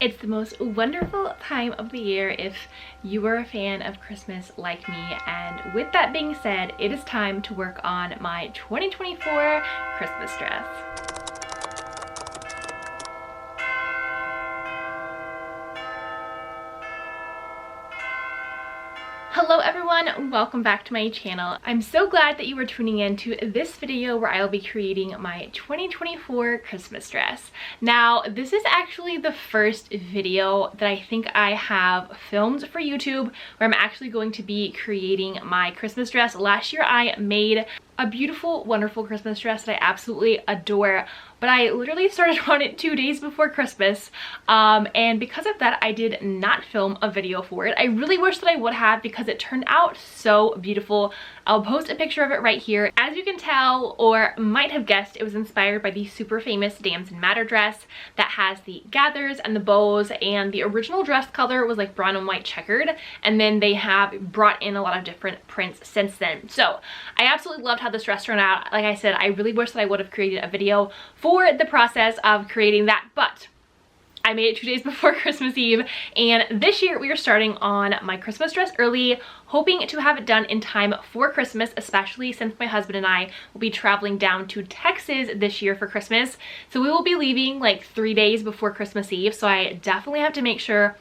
It's the most wonderful time of the year if you are a fan of Christmas like me, and with that being said, it is time to work on my 2024 Christmas dress. Hello everyone, welcome back to my channel. I'm so glad that you are tuning in to this video where I will be creating my 2024 Christmas dress. Now, this is actually the first video that I think I have filmed for YouTube where I'm actually going to be creating my Christmas dress. Last year I made a beautiful, wonderful Christmas dress that I absolutely adore, but I literally started on it 2 days before Christmas, and because of that I did not film a video for it. I really wish that I would have because it turned out so beautiful. I'll post a picture of it right here. As you can tell, or might have guessed, it was inspired by the super famous Damson Matter dress that has the gathers and the bows, and the original dress color was like brown and white checkered, and then they have brought in a lot of different prints since then. So I absolutely loved how this dress turned out. Like I said, I really wish that I would have created a video for the process of creating that, but I made it 2 days before Christmas Eve, and this year we are starting on my Christmas dress early, hoping to have it done in time for Christmas, especially since my husband and I will be traveling down to Texas this year for Christmas. So we will be leaving like 3 days before Christmas Eve, so I definitely have to make sure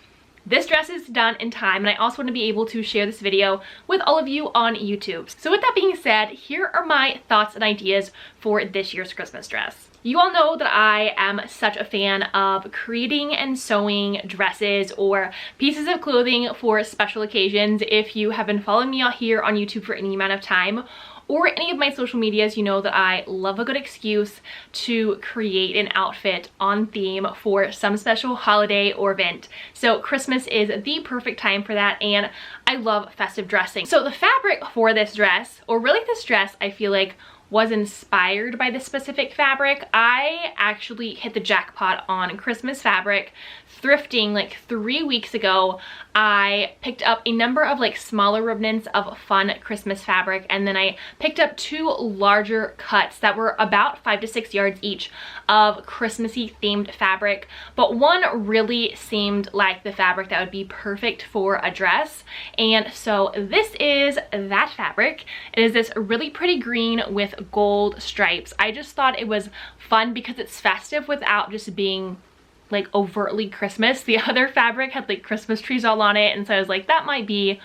this dress is done in time, and I also want to be able to share this video with all of you on YouTube. So with that being said, here are my thoughts and ideas for this year's Christmas dress. You all know that I am such a fan of creating and sewing dresses or pieces of clothing for special occasions. If you have been following me out here on YouTube for any amount of time, or any of my social medias, you know that I love a good excuse to create an outfit on theme for some special holiday or event. So Christmas is the perfect time for that, and I love festive dressing. So the fabric for this dress, or really this dress, I feel like was inspired by this specific fabric. I actually hit the jackpot on Christmas fabric thrifting like 3 weeks ago. I picked up a number of like smaller remnants of fun Christmas fabric, and then I picked up 2 larger cuts that were about 5 to 6 yards each of Christmassy themed fabric, but one really seemed like the fabric that would be perfect for a dress, and so this is that fabric. It is this really pretty green with gold stripes. I just thought it was fun because it's festive without just being like overtly Christmas. The other fabric had like Christmas trees all on it, and so I was like, that might be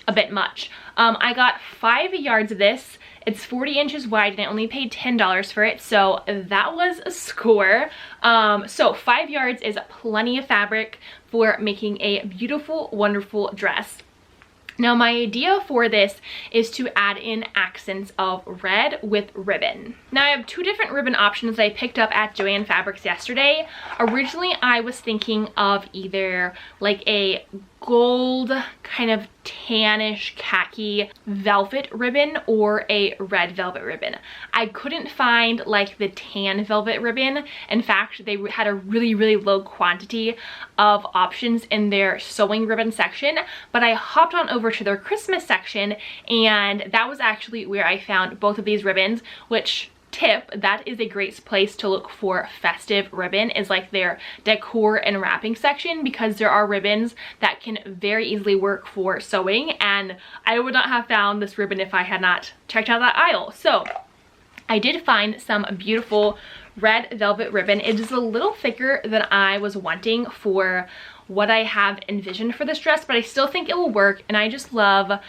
a bit much. I got 5 yards of this. It's 40 inches wide, and I only paid $10 for it, so that was a score. So 5 yards is plenty of fabric for making a beautiful, wonderful dress. Now my idea for this is to add in accents of red with ribbon. Now I have 2 different ribbon options that I picked up at Joann Fabrics yesterday. Originally I was thinking of either like a gold kind of tannish khaki velvet ribbon or a red velvet ribbon. I couldn't find like the tan velvet ribbon. In fact, they had a really low quantity of options in their sewing ribbon section, but I hopped on over to their Christmas section, and that was actually where I found both of these ribbons, which tip, that is a great place to look for festive ribbon, is like their decor and wrapping section, because there are ribbons that can very easily work for sewing, and I would not have found this ribbon if I had not checked out that aisle. So I did find some beautiful red velvet ribbon. It is a little thicker than I was wanting for what I have envisioned for this dress, but I still think it will work, and I just love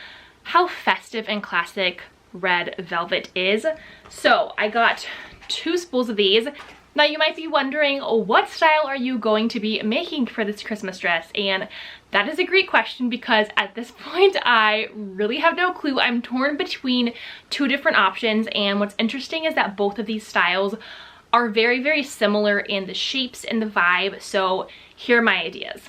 how festive and classic red velvet is. So I got 2 spools of these. Now you might be wondering, what style are you going to be making for this Christmas dress? And that is a great question, because at this point I really have no clue. I'm torn between 2 different options, and what's interesting is that both of these styles are very similar in the shapes and the vibe. So here are my ideas.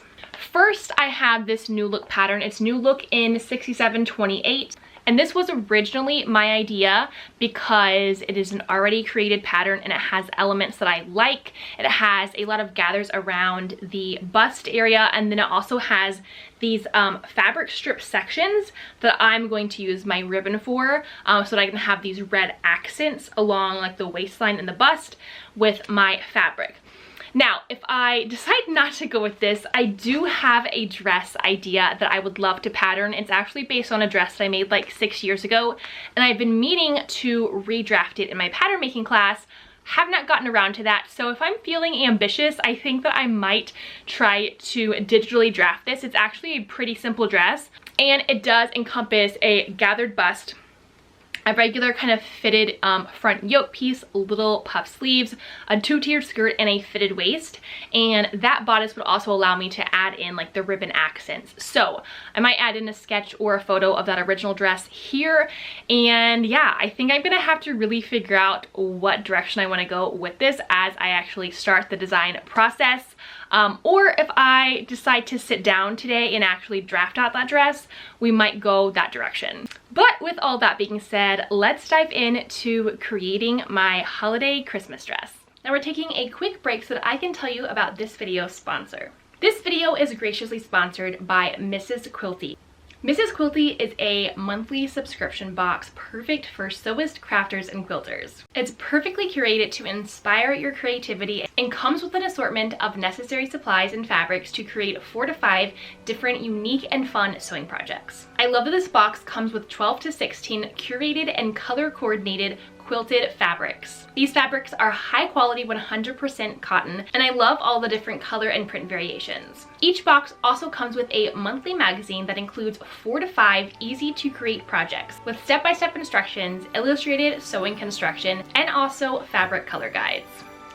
First, I have this new look pattern. It's new look in 6728. And this was originally my idea because it is an already created pattern, and it has elements that I like. It has a lot of gathers around the bust area, and then it also has these fabric strip sections that I'm going to use my ribbon for, so that I can have these red accents along like the waistline and the bust with my fabric. Now, if I decide not to go with this, I do have a dress idea that I would love to pattern. It's actually based on a dress that I made like 6 years ago, and I've been meaning to redraft it in my pattern making class. Have not gotten around to that. So if I'm feeling ambitious, I think that I might try to digitally draft this. It's actually a pretty simple dress, and it does encompass a gathered bust, a regular kind of fitted front yoke piece, little puff sleeves, a two-tiered skirt, and a fitted waist. And that bodice would also allow me to add in like the ribbon accents. So I might add in a sketch or a photo of that original dress here. And yeah, I think I'm gonna have to really figure out what direction I wanna go with this as I actually start the design process. Or if I decide to sit down today and actually draft out that dress, we might go that direction. But with all that being said, let's dive into creating my holiday Christmas dress. Now we're taking a quick break so that I can tell you about this video's sponsor. This video is graciously sponsored by Mrs. Quilty. Mrs. Quilty is a monthly subscription box perfect for sewists, crafters, and quilters. It's perfectly curated to inspire your creativity and comes with an assortment of necessary supplies and fabrics to create 4 to 5 different unique and fun sewing projects. I love that this box comes with 12 to 16 curated and color coordinated quilted fabrics. These fabrics are high quality 100% cotton, and I love all the different color and print variations. Each box also comes with a monthly magazine that includes 4 to 5 easy to create projects with step-by-step instructions, illustrated sewing construction, and also fabric color guides.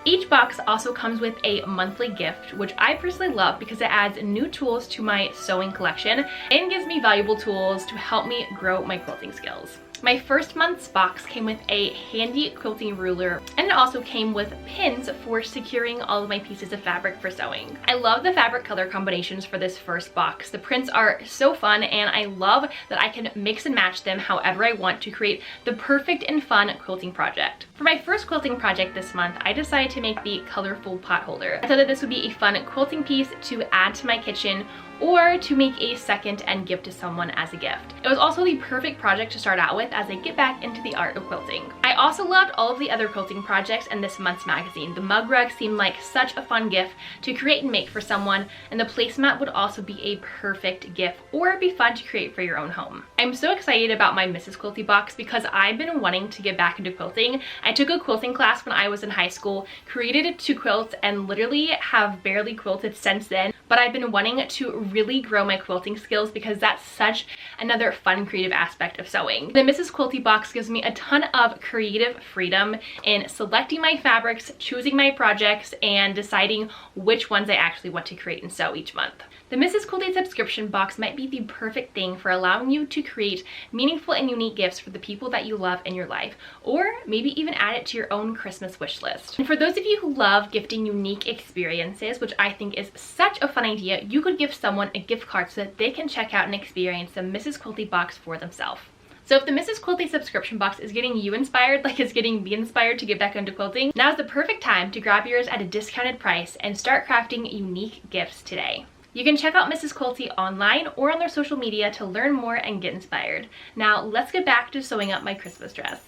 Each box also comes with a monthly gift, which I personally love because it adds new tools to my sewing collection and gives me valuable tools to help me grow my quilting skills. My first month's box came with a handy quilting ruler, and it also came with pins for securing all of my pieces of fabric for sewing. I love the fabric color combinations for this first box. The prints are so fun, and I love that I can mix and match them however I want to create the perfect and fun quilting project. For my first quilting project this month, I decided to make the colorful pot holder. I thought that this would be a fun quilting piece to add to my kitchen or to make a second and give to someone as a gift. It was also the perfect project to start out with as I get back into the art of quilting. I also loved all of the other quilting projects in this month's magazine. The mug rug seemed like such a fun gift to create and make for someone, and the placemat would also be a perfect gift or be fun to create for your own home. I'm so excited about my Mrs. Quilty box because I've been wanting to get back into quilting. I took a quilting class when I was in high school, created 2 quilts, and literally have barely quilted since then, but I've been wanting to really grow my quilting skills because that's such another fun creative aspect of sewing. The Mrs. Quilty box gives me a ton of creative freedom in selecting my fabrics, choosing my projects, and deciding which ones I actually want to create and sew each month. The Mrs. Quilty subscription box might be the perfect thing for allowing you to create meaningful and unique gifts for the people that you love in your life, or maybe even add it to your own Christmas wish list. And for those of you who love gifting unique experiences, which I think is such a fun idea, you could give someone a gift card so that they can check out and experience the Mrs. Quilty box for themselves. So if the Mrs. Quilty subscription box is getting you inspired like it's getting me inspired to get back into quilting, now's the perfect time to grab yours at a discounted price and start crafting unique gifts today. You can check out Mrs. Quilty online or on their social media to learn more and get inspired. Now let's get back to sewing up my Christmas dress.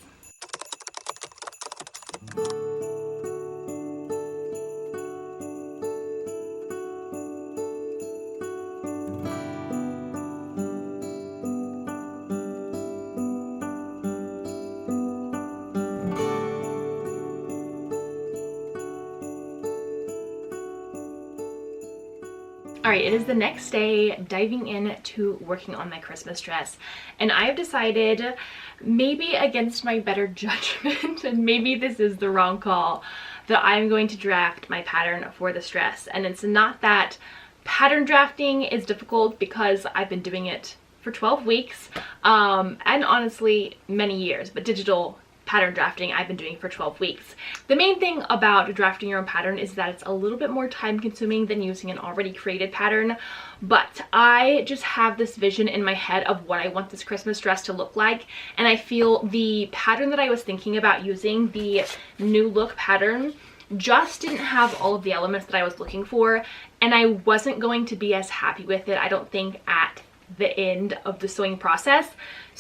Alright, it is the next day, diving into working on my Christmas dress, and I've decided, maybe against my better judgment, and maybe this is the wrong call, that I'm going to draft my pattern for this dress. And it's not that pattern drafting is difficult because I've been doing it for 12 weeks, and honestly many years, but digital pattern drafting I've been doing for 12 weeks. The main thing about drafting your own pattern is that it's a little bit more time consuming than using an already created pattern, but I just have this vision in my head of what I want this Christmas dress to look like, and I feel the pattern that I was thinking about using, the New Look pattern, just didn't have all of the elements that I was looking for, and I wasn't going to be as happy with it, I don't think, at the end of the sewing process.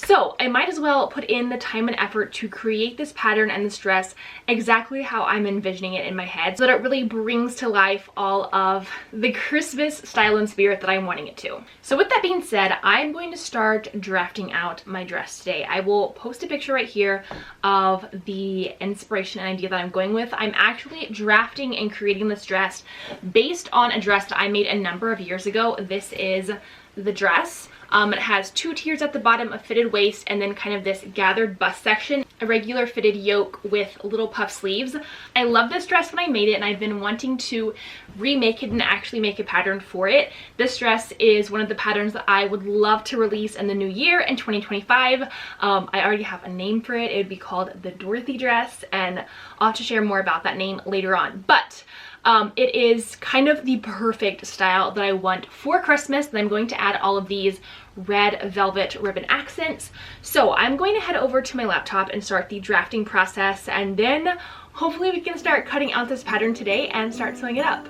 So I might as well put in the time and effort to create this pattern and this dress exactly how I'm envisioning it in my head, so that it really brings to life all of the Christmas style and spirit that I'm wanting it to. So with that being said, I'm going to start drafting out my dress today. I will post a picture right here of the inspiration and idea that I'm going with. I'm actually drafting and creating this dress based on a dress that I made a number of years ago. This is the dress. It has 2 tiers at the bottom, a fitted waist, and then kind of this gathered bust section, a regular fitted yoke with little puff sleeves. I love this dress when I made it, and I've been wanting to remake it and actually make a pattern for it. This dress is one of the patterns that I would love to release in the new year in 2025. I already have a name for it. It would be called the Dorothy dress, and I'll have to share more about that name later on. But it is kind of the perfect style that I want for Christmas, and I'm going to add all of these red velvet ribbon accents. So I'm going to head over to my laptop and start the drafting process, and then hopefully we can start cutting out this pattern today and start sewing it up.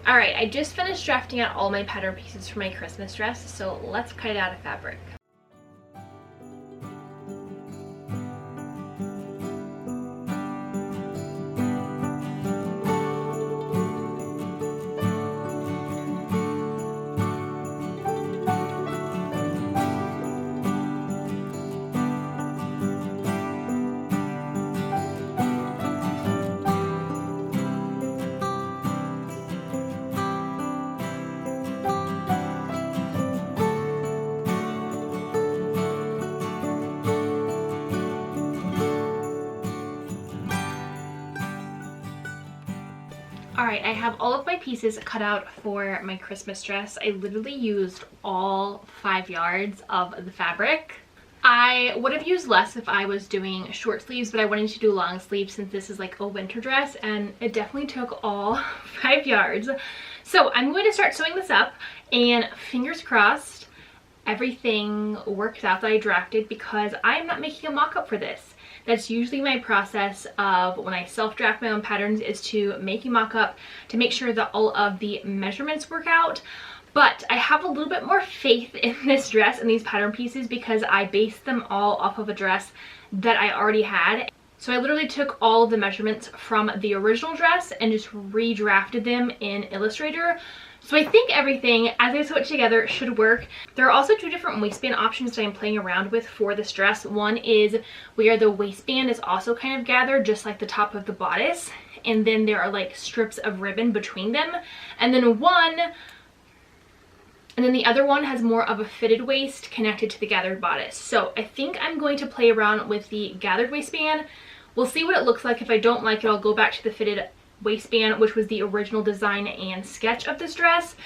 Alright, I just finished drafting out all my pattern pieces for my Christmas dress, so let's cut it out of fabric. Alright, I have all of my pieces cut out for my Christmas dress. I literally used all 5 yards of the fabric. I would have used less if I was doing short sleeves, but I wanted to do long sleeves since this is like a winter dress, and it definitely took all 5 yards. So I'm going to start sewing this up, and fingers crossed everything works out that I drafted, because I'm not making a mock-up for this. That's usually my process of when I self-draft my own patterns, is to make a mock-up to make sure that all of the measurements work out. But I have a little bit more faith in this dress and these pattern pieces because I based them all off of a dress that I already had. So I literally took all of the measurements from the original dress and just redrafted them in Illustrator. So I think everything, as I sew it together, should work. There are also 2 different waistband options that I'm playing around with for this dress. One is where the waistband is also kind of gathered, just like the top of the bodice. And then there are like strips of ribbon between them. And then the other one has more of a fitted waist connected to the gathered bodice. So I think I'm going to play around with the gathered waistband. We'll see what it looks like. If I don't like it, I'll go back to the fitted waistband, which was the original design and sketch of this dress.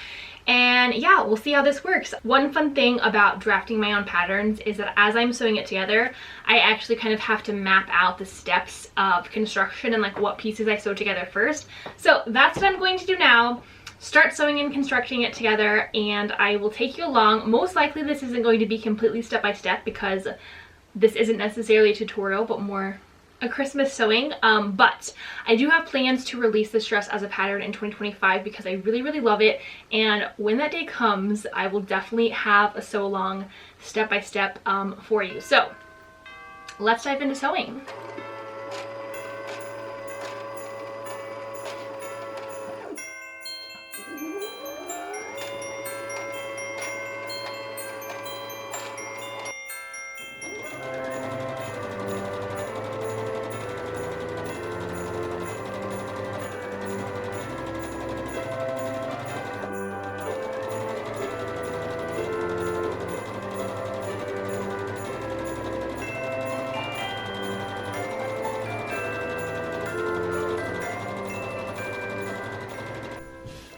And yeah, we'll see how this works. One fun thing about drafting my own patterns is that as I'm sewing it together, I actually kind of have to map out the steps of construction and like what pieces I sew together first. So that's what I'm going to do now. Start sewing and constructing it together, and I will take you along. Most likely this isn't going to be completely step by step because this isn't necessarily a tutorial, but more a Christmas sewing. But I do have plans to release this dress as a pattern in 2025 because I really love it, and when that day comes I will definitely have a sew along step by step for you. So let's dive into sewing.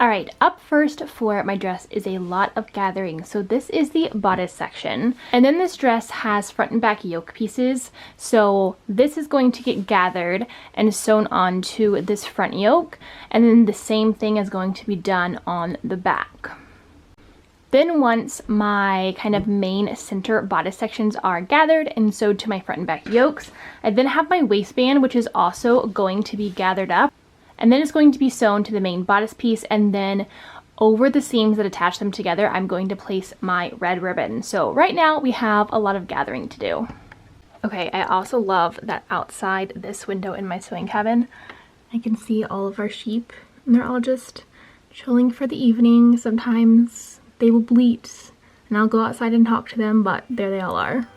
Alright, up first for my dress is a lot of gathering. So this is the bodice section. And then this dress has front and back yoke pieces. So this is going to get gathered and sewn onto this front yoke. And then the same thing is going to be done on the back. Then once my kind of main center bodice sections are gathered and sewed to my front and back yokes, I then have my waistband, which is also going to be gathered up. And then it's going to be sewn to the main bodice piece, and then over the seams that attach them together, I'm going to place my red ribbon. So right now we have a lot of gathering to do. Okay, I also love that outside this window in my sewing cabin, I can see all of our sheep, and they're all just chilling for the evening. Sometimes they will bleat, and I'll go outside and talk to them, but there they all are.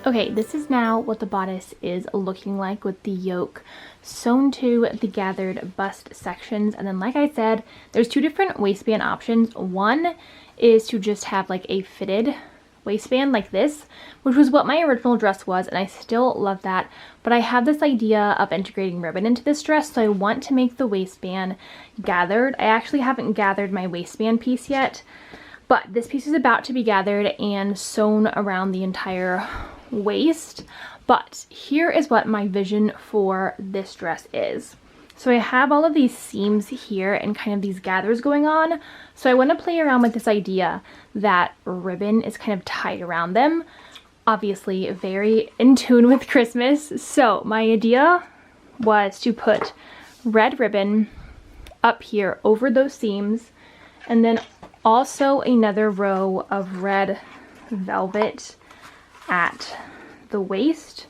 Okay, this is now what the bodice is looking like with the yoke sewn to the gathered bust sections. And then like I said, there's two different waistband options. One is to just have like a fitted waistband like this, which was what my original dress was, and I still love that. But I have this idea of integrating ribbon into this dress, so I want to make the waistband gathered. I actually haven't gathered my waistband piece yet, but this piece is about to be gathered and sewn around the entire waist. But here is what my vision for this dress is. So I have all of these seams here and kind of these gathers going on. So I want to play around with this idea that ribbon is kind of tied around them. Obviously very in tune with Christmas. So my idea was to put red ribbon up here over those seams, and then also another row of red velvet at the waist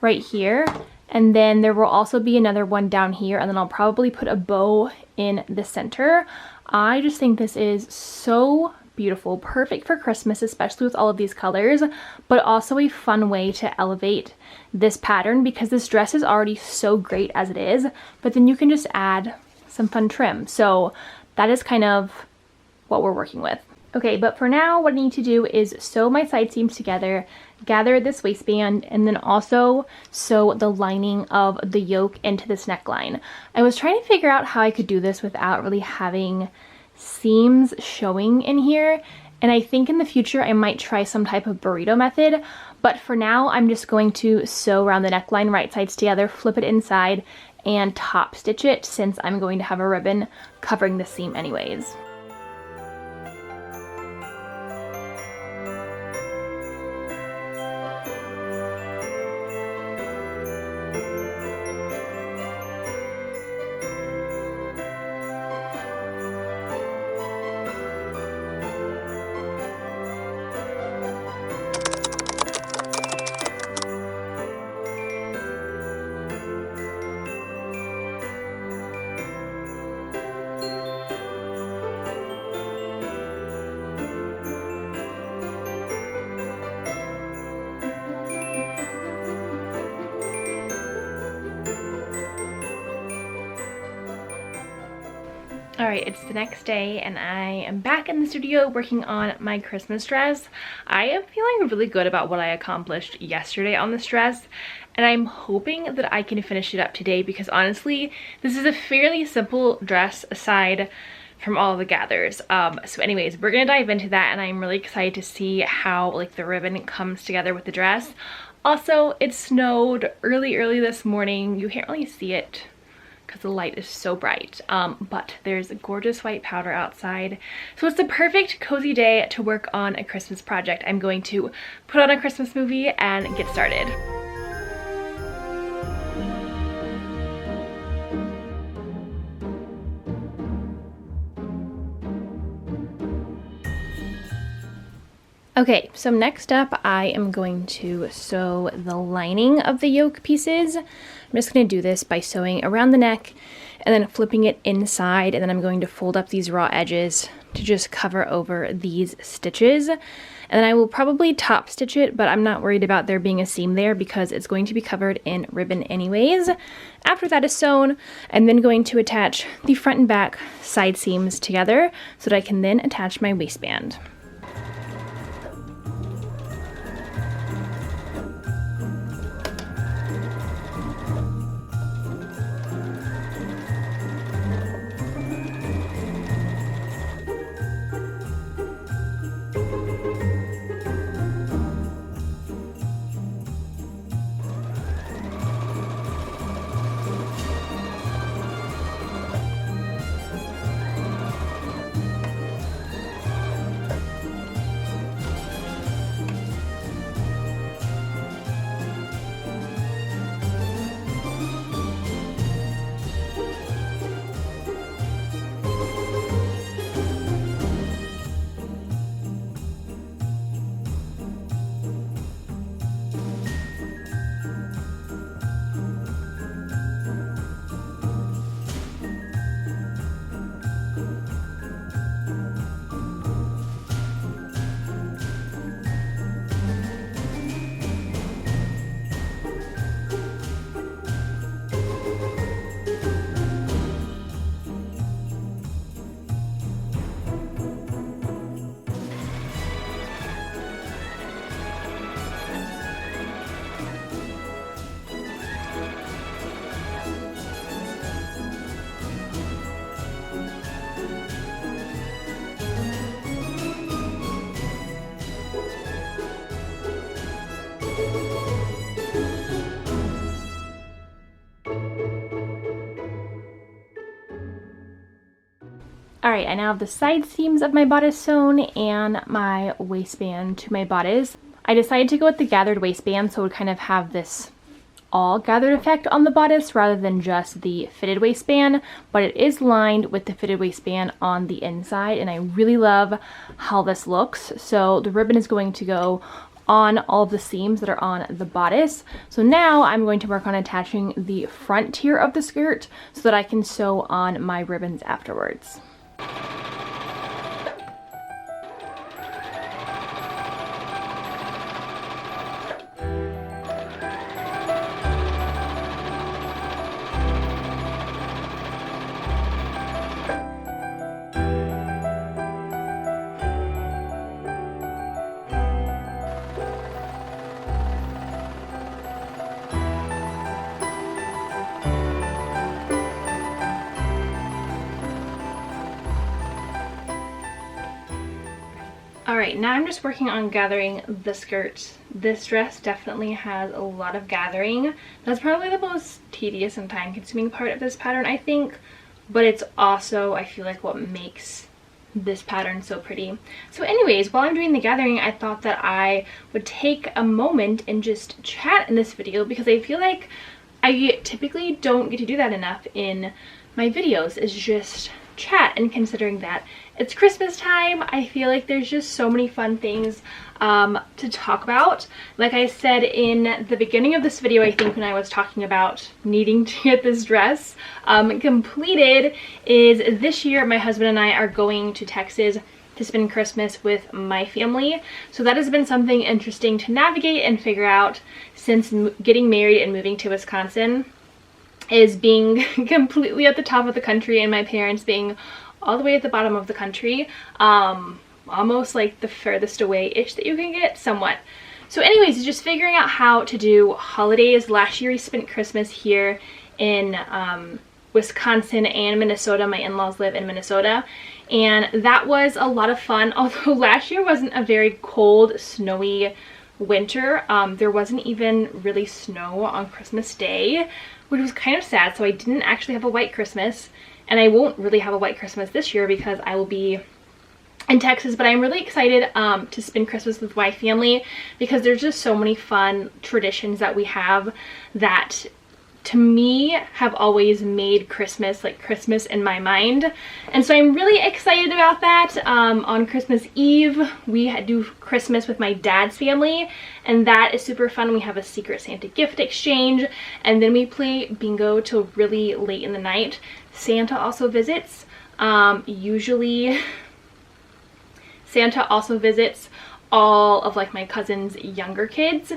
right here. And then there will also be another one down here, and then I'll probably put a bow in the center. I just think this is so beautiful, perfect for Christmas, especially with all of these colors, but also a fun way to elevate this pattern because this dress is already so great as it is, but then you can just add some fun trim. So that is kind of what we're working with. Okay, but for now, what I need to do is sew my side seams together, gather this waistband, and then also sew the lining of the yoke into this neckline. I was trying to figure out how I could do this without really having seams showing in here, and I think in the future I might try some type of burrito method, but for now I'm just going to sew around the neckline right sides together, flip it inside, and top stitch it since I'm going to have a ribbon covering the seam anyways. Alright, it's the next day and I am back in the studio working on my Christmas dress. I am feeling really good about what I accomplished yesterday on this dress, and I'm hoping that I can finish it up today because honestly, this is a fairly simple dress aside from all the gathers. So anyways, we're gonna dive into that, and I'm really excited to see how like the ribbon comes together with the dress. Also, it snowed early this morning. You can't really see it because the light is so bright, but there's a gorgeous white powder outside. So it's the perfect cozy day to work on a Christmas project. I'm going to put on a Christmas movie and get started. Okay, so next up I am going to sew the lining of the yoke pieces. I'm just going to do this by sewing around the neck and then flipping it inside, and then I'm going to fold up these raw edges to just cover over these stitches. And then I will probably top stitch it, but I'm not worried about there being a seam there because it's going to be covered in ribbon anyways. After that is sewn, I'm then going to attach the front and back side seams together so that I can then attach my waistband. Alright, I now have the side seams of my bodice sewn and my waistband to my bodice. I decided to go with the gathered waistband so it would kind of have this all gathered effect on the bodice rather than just the fitted waistband, but it is lined with the fitted waistband on the inside, and I really love how this looks. So the ribbon is going to go on all of the seams that are on the bodice. So now I'm going to work on attaching the front tier of the skirt so that I can sew on my ribbons afterwards. Alright, now I'm just working on gathering the skirt. This dress definitely has a lot of gathering. That's probably the most tedious and time-consuming part of this pattern, I think, but it's also, I feel like, what makes this pattern so pretty. So anyways, while I'm doing the gathering, I thought that I would take a moment and just chat in this video because I feel like I typically don't get to do that enough in my videos, is just chat. And considering that it's Christmas time, I feel like there's just so many fun things to talk about. Like I said in the beginning of this video, I think when I was talking about needing to get this dress completed, is this year my husband and I are going to Texas to spend Christmas with my family. So that has been something interesting to navigate and figure out since getting married and moving to Wisconsin, is being completely at the top of the country and my parents being all the way at the bottom of the country, almost like the furthest away-ish that you can get, somewhat. So anyways, just figuring out how to do holidays. Last year we spent Christmas here in Wisconsin and Minnesota. My in-laws live in Minnesota, and that was a lot of fun. Although last year wasn't a very cold, snowy winter. There wasn't even really snow on Christmas Day, which was kind of sad. So I didn't actually have a white Christmas, and I won't really have a white Christmas this year because I will be in Texas. But I'm really excited to spend Christmas with my family because there's just so many fun traditions that we have that to me have always made Christmas like Christmas in my mind. And so I'm really excited about that. On Christmas Eve we do Christmas with my dad's family, and that is super fun. We have a Secret Santa gift exchange, and then we play bingo till really late in the night. Santa also visits. Usually Santa also visits all of like my cousin's younger kids,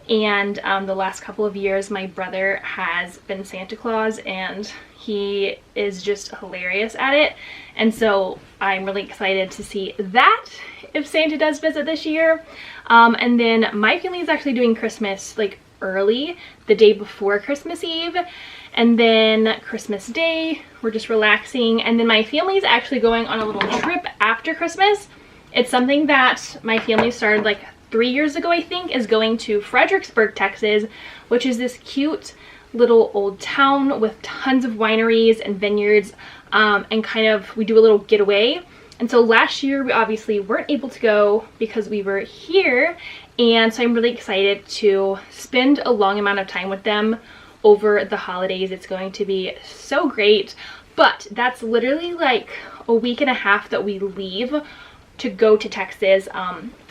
and the last couple of years my brother has been Santa Claus, and he is just hilarious at it. And so I'm really excited to see that if Santa does visit this year. And then my family is actually doing Christmas like early, the day before Christmas Eve, and then Christmas Day we're just relaxing, and then my family is actually going on a little trip after Christmas. It's something that my family started like 3 years ago, I think, is going to Fredericksburg, Texas, which is this cute little old town with tons of wineries and vineyards, and kind of we do a little getaway. And so last year we obviously weren't able to go because we were here, and so I'm really excited to spend a long amount of time with them over the holidays. It's going to be so great. But that's literally like a week and a half that we leave to go to Texas.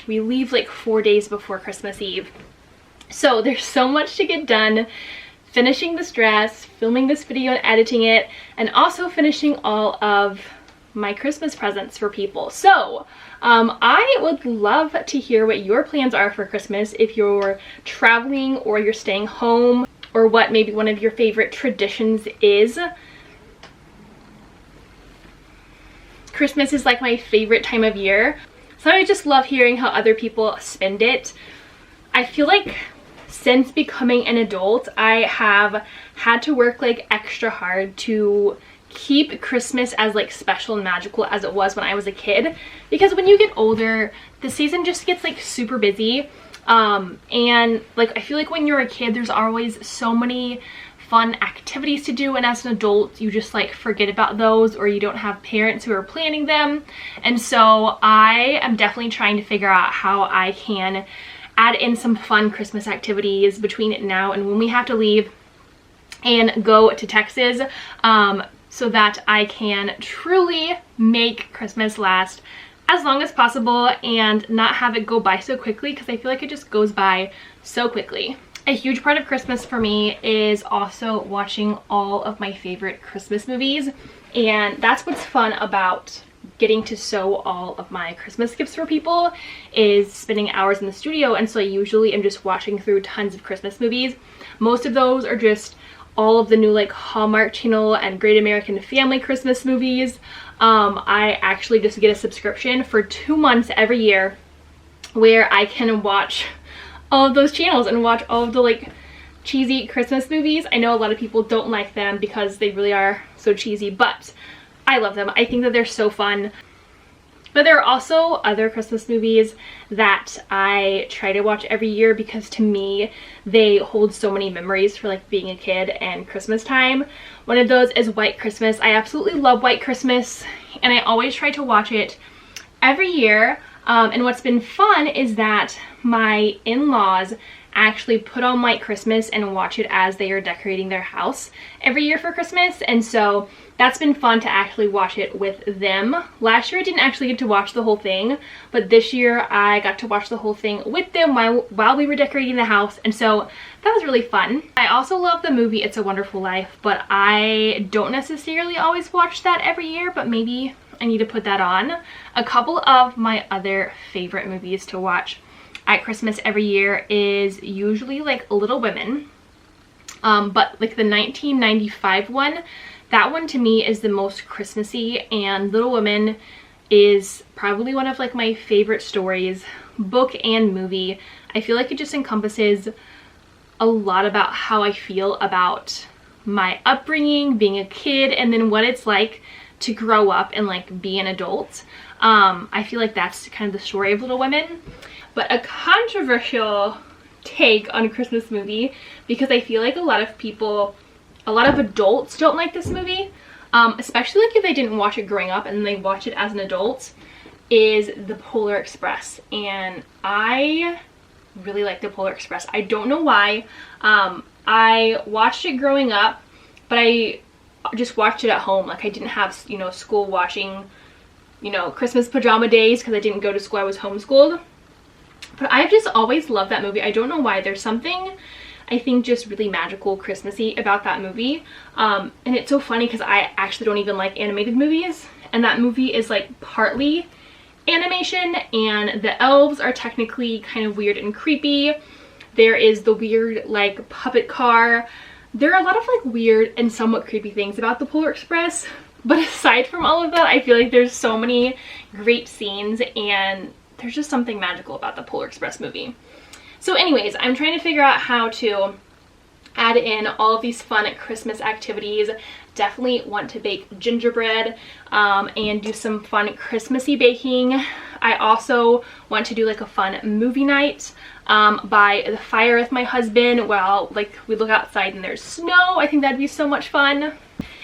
We leave like 4 days before Christmas Eve. So there's so much to get done. Finishing this dress, filming this video and editing it, and also finishing all of my Christmas presents for people. So I would love to hear what your plans are for Christmas, if you're traveling or you're staying home, or what maybe one of your favorite traditions is. Christmas is like my favorite time of year, so I just love hearing how other people spend it. I feel like since becoming an adult, I have had to work like extra hard to keep Christmas as like special and magical as it was when I was a kid, because when you get older the season just gets like super busy, and like I feel like when you're a kid there's always so many fun activities to do, and as an adult you just like forget about those, or you don't have parents who are planning them. And so I am definitely trying to figure out how I can add in some fun Christmas activities between now and when we have to leave and go to Texas, so that I can truly make Christmas last as long as possible and not have it go by so quickly, because I feel like it just goes by so quickly. A huge part of Christmas for me is also watching all of my favorite Christmas movies, and that's what's fun about getting to sew all of my Christmas gifts for people, is spending hours in the studio. And so I usually am just watching through tons of Christmas movies. Most of those are just all of the new like Hallmark Channel and Great American Family Christmas movies. I actually just get a subscription for 2 months every year where I can watch all of those channels and watch all of the like cheesy Christmas movies. I know a lot of people don't like them because they really are so cheesy, but I love them. I think that they're so fun. But there are also other Christmas movies that I try to watch every year because to me they hold so many memories for like being a kid and Christmas time. One of those is White Christmas. I absolutely love White Christmas, and I always try to watch it every year. And what's been fun is that my in-laws actually put on White Christmas and watch it as they are decorating their house every year for Christmas. And so that's been fun to actually watch it with them. Last year I didn't actually get to watch the whole thing, but this year I got to watch the whole thing with them while we were decorating the house, and so that was really fun. I also love the movie It's a Wonderful Life, but I don't necessarily always watch that every year, but maybe I need to put that on. A couple of my other favorite movies to watch at Christmas every year is usually like Little Women, but like the 1995 one, That one to me is the most Christmassy, and Little Women is probably one of like my favorite stories, book and movie. I feel like it just encompasses a lot about how I feel about my upbringing, being a kid, and then what it's like to grow up and like be an adult. I feel like that's kind of the story of Little Women. But a controversial take on a Christmas movie, because I feel like a lot of adults don't like this movie, especially like if they didn't watch it growing up and they watch it as an adult, is The Polar Express. And I really like The Polar Express. I don't know why. I watched it growing up, but I just watched it at home. Like I didn't have, you know, school watching, you know, Christmas pajama days because I didn't go to school. I was homeschooled. But I've just always loved that movie. I don't know why. There's something, I think, just really magical, Christmassy about that movie. And it's so funny because I actually don't even like animated movies. And that movie is like partly animation, and the elves are technically kind of weird and creepy. There is the weird like puppet car. There are a lot of like weird and somewhat creepy things about The Polar Express. But aside from all of that, I feel like there's so many great scenes, and there's just something magical about The Polar Express movie. So anyways, I'm trying to figure out how to add in all of these fun Christmas activities. Definitely want to bake gingerbread and do some fun Christmassy baking. I also want to do like a fun movie night by the fire with my husband while like we look outside and there's snow. I think that'd be so much fun.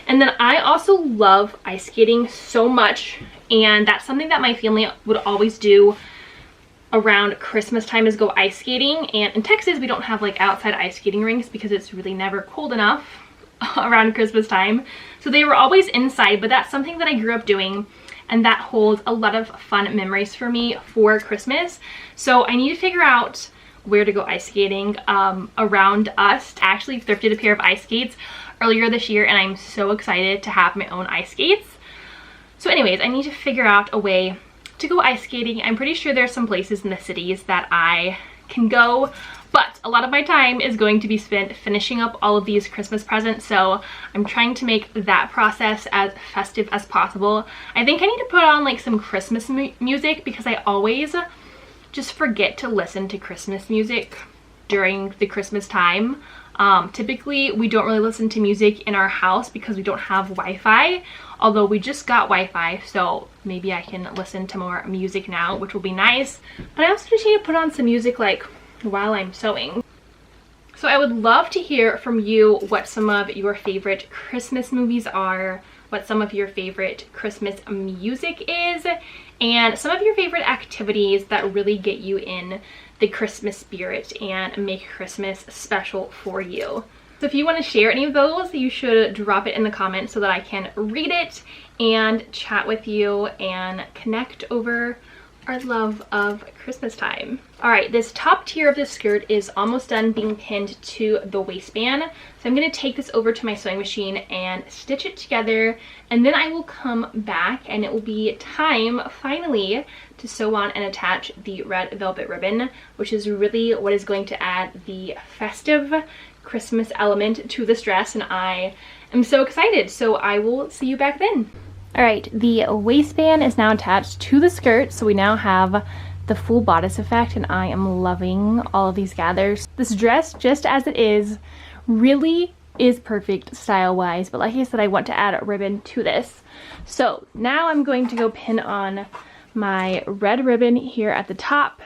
And then I also love ice skating so much, and that's something that my family would always do around Christmas time, is go ice skating. And in Texas we don't have like outside ice skating rinks because it's really never cold enough around Christmas time, so they were always inside. But that's something that I grew up doing, and that holds a lot of fun memories for me for Christmas. So I need to figure out where to go ice skating around us. I actually thrifted a pair of ice skates earlier this year, and I'm so excited to have my own ice skates. So anyways, I need to figure out a way to go ice skating. I'm pretty sure there's some places in the cities that I can go, but a lot of my time is going to be spent finishing up all of these Christmas presents, so I'm trying to make that process as festive as possible. I think I need to put on like some Christmas music, because I always just forget to listen to Christmas music during the Christmas time. Typically we don't really listen to music in our house because we don't have Wi-Fi, although we just got Wi-Fi, so maybe I can listen to more music now, which will be nice. But I also just need to put on some music like while I'm sewing. So I would love to hear from you what some of your favorite Christmas movies are, what some of your favorite Christmas music is, and some of your favorite activities that really get you in the Christmas spirit and make Christmas special for you. So if you want to share any of those, you should drop it in the comments so that I can read it and chat with you and connect over our love of Christmas time. All right, this top tier of the skirt is almost done being pinned to the waistband. So I'm gonna take this over to my sewing machine and stitch it together, and then I will come back and it will be time finally to sew on and attach the red velvet ribbon, which is really what is going to add the festive Christmas element to this dress, and I am so excited. So I will see you back then. All right, the waistband is now attached to the skirt, so we now have the full bodice effect, and I am loving all of these gathers. This dress, just as it is, really is perfect style-wise, but like I said, I want to add a ribbon to this. So now I'm going to go pin on my red ribbon here at the top,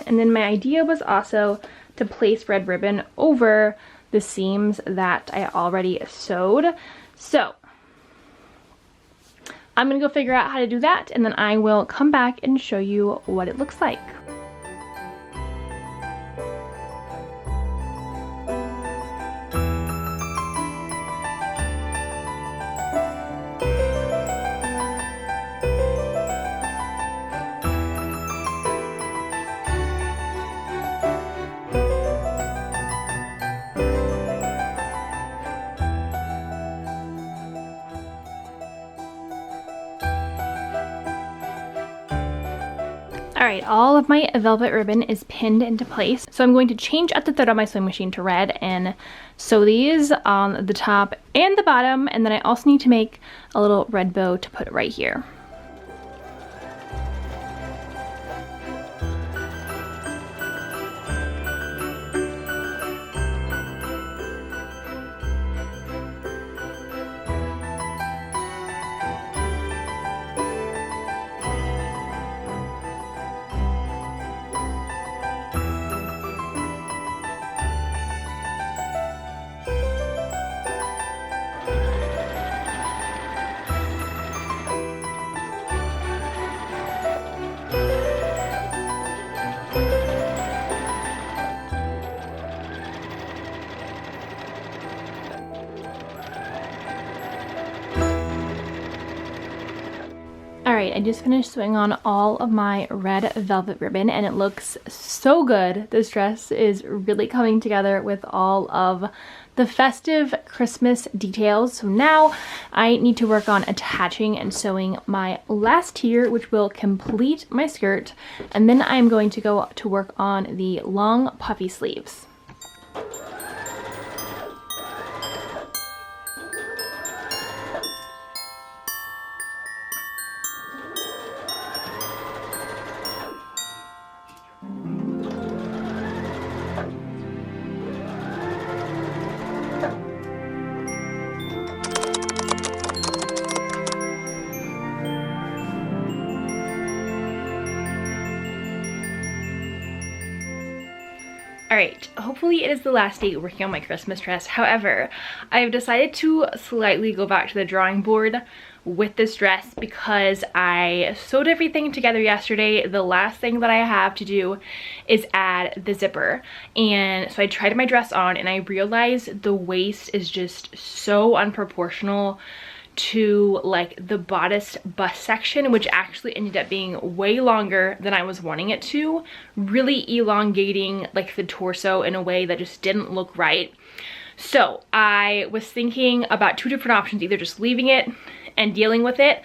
and then my idea was also to place red ribbon over the seams that I already sewed. So I'm gonna go figure out how to do that, and then I will come back and show you what it looks like. Alright, all of my velvet ribbon is pinned into place. So I'm going to change out the thread on my sewing machine to red and sew these on the top and the bottom. And then I also need to make a little red bow to put right here. Alright, I just finished sewing on all of my red velvet ribbon and it looks so good. This dress is really coming together with all of the festive Christmas details. So now I need to work on attaching and sewing my last tier, which will complete my skirt. And then I'm going to go to work on the long puffy sleeves. Alright, hopefully it is the last day working on my Christmas dress. However, I've decided to slightly go back to the drawing board with this dress because I sewed everything together yesterday. The last thing that I have to do is add the zipper. And so I tried my dress on and I realized the waist is just so unproportional to like the bodice bust section, which actually ended up being way longer than I was wanting it to, really elongating like the torso in a way that just didn't look right. So I was thinking about two different options, either just leaving it and dealing with it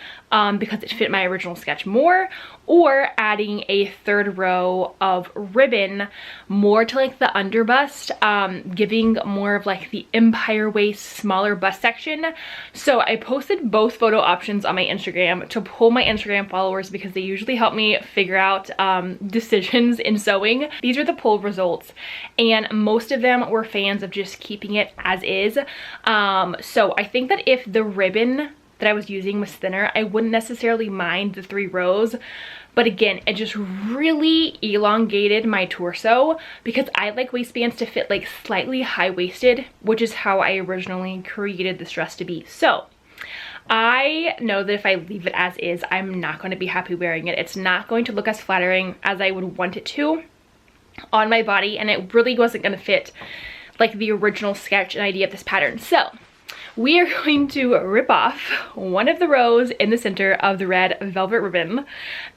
because it fit my original sketch more, or adding a third row of ribbon more to like the under bust, giving more of like the empire waist, smaller bust section. So I posted both photo options on my Instagram to pull my Instagram followers because they usually help me figure out decisions in sewing. These are the poll results and most of them were fans of just keeping it as is. So I think that if the ribbon that I was using was thinner, I wouldn't necessarily mind the 3 rows. But again, it just really elongated my torso because I like waistbands to fit like slightly high-waisted, which is how I originally created this dress to be. So I know that if I leave it as is, I'm not going to be happy wearing it. It's not going to look as flattering as I would want it to on my body, and it really wasn't going to fit like the original sketch and idea of this pattern. So we are going to rip off one of the rows in the center of the red velvet ribbon.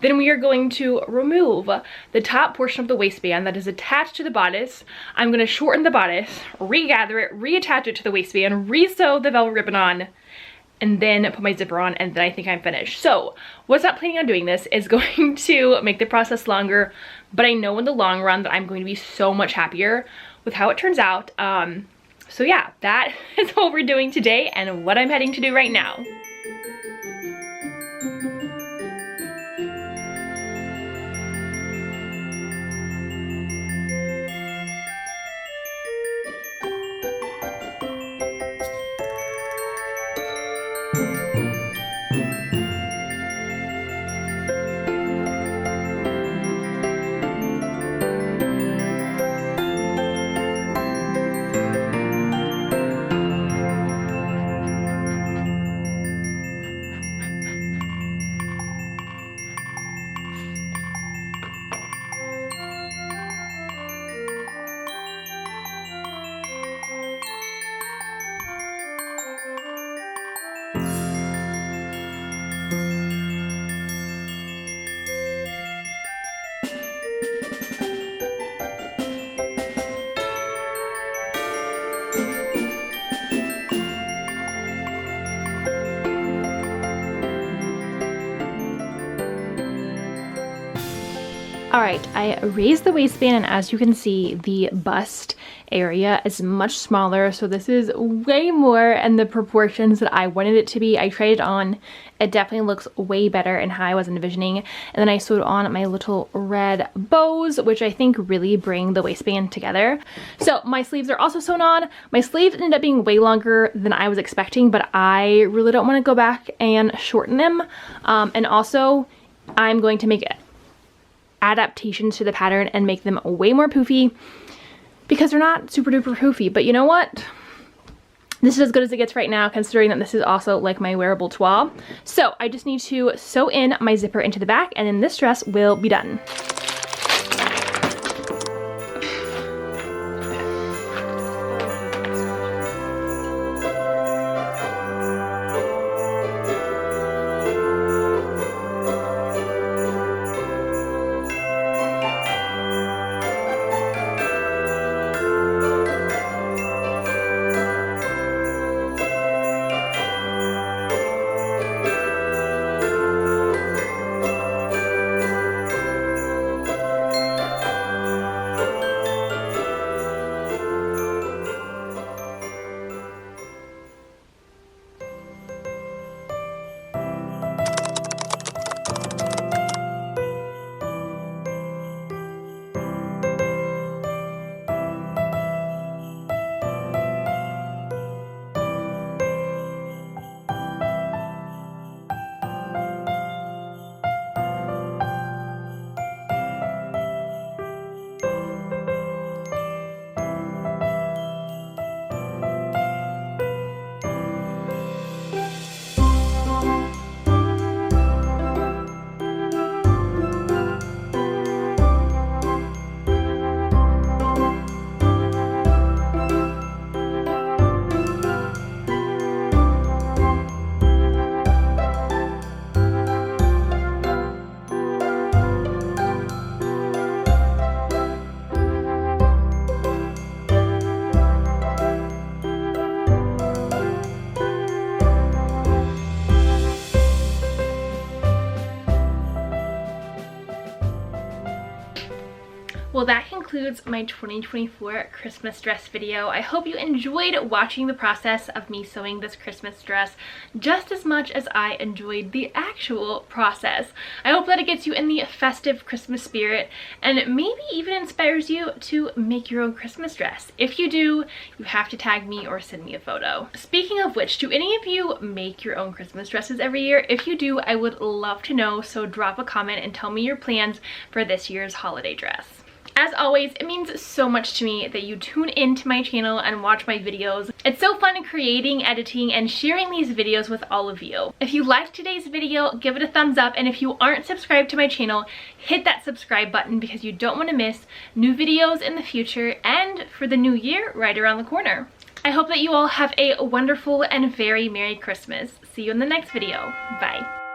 Then we are going to remove the top portion of the waistband that is attached to the bodice. I'm going to shorten the bodice, regather it, reattach it to the waistband, re-sew the velvet ribbon on, and then put my zipper on, and then I think I'm finished. So what's not planning on doing this is going to make the process longer, but I know in the long run that I'm going to be so much happier with how it turns out. So yeah, that is what we're doing today and what I'm heading to do right now. All right, I raised the waistband, and as you can see, the bust area is much smaller, so this is way more in the proportions that I wanted it to be. I tried it on. It definitely looks way better and how I was envisioning. And then I sewed on my little red bows, which I think really bring the waistband together. So my sleeves are also sewn on. My sleeves ended up being way longer than I was expecting, but I really don't want to go back and shorten them. And also, I'm going to make adaptations to the pattern and make them way more poofy because they're not super duper poofy. But you know what? This is as good as it gets right now, considering that this is also like my wearable toile. So I just need to sew in my zipper into the back, and then this dress will be done. Well, that concludes my 2024 Christmas dress video. I hope you enjoyed watching the process of me sewing this Christmas dress just as much as I enjoyed the actual process. I hope that it gets you in the festive Christmas spirit and maybe even inspires you to make your own Christmas dress. If you do, you have to tag me or send me a photo. Speaking of which, do any of you make your own Christmas dresses every year? If you do, I would love to know, so drop a comment and tell me your plans for this year's holiday dress. As always, it means so much to me that you tune into my channel and watch my videos. It's so fun creating, editing, and sharing these videos with all of you. If you liked today's video, give it a thumbs up, and if you aren't subscribed to my channel, hit that subscribe button because you don't want to miss new videos in the future and for the new year right around the corner. I hope that you all have a wonderful and very Merry Christmas. See you in the next video. Bye.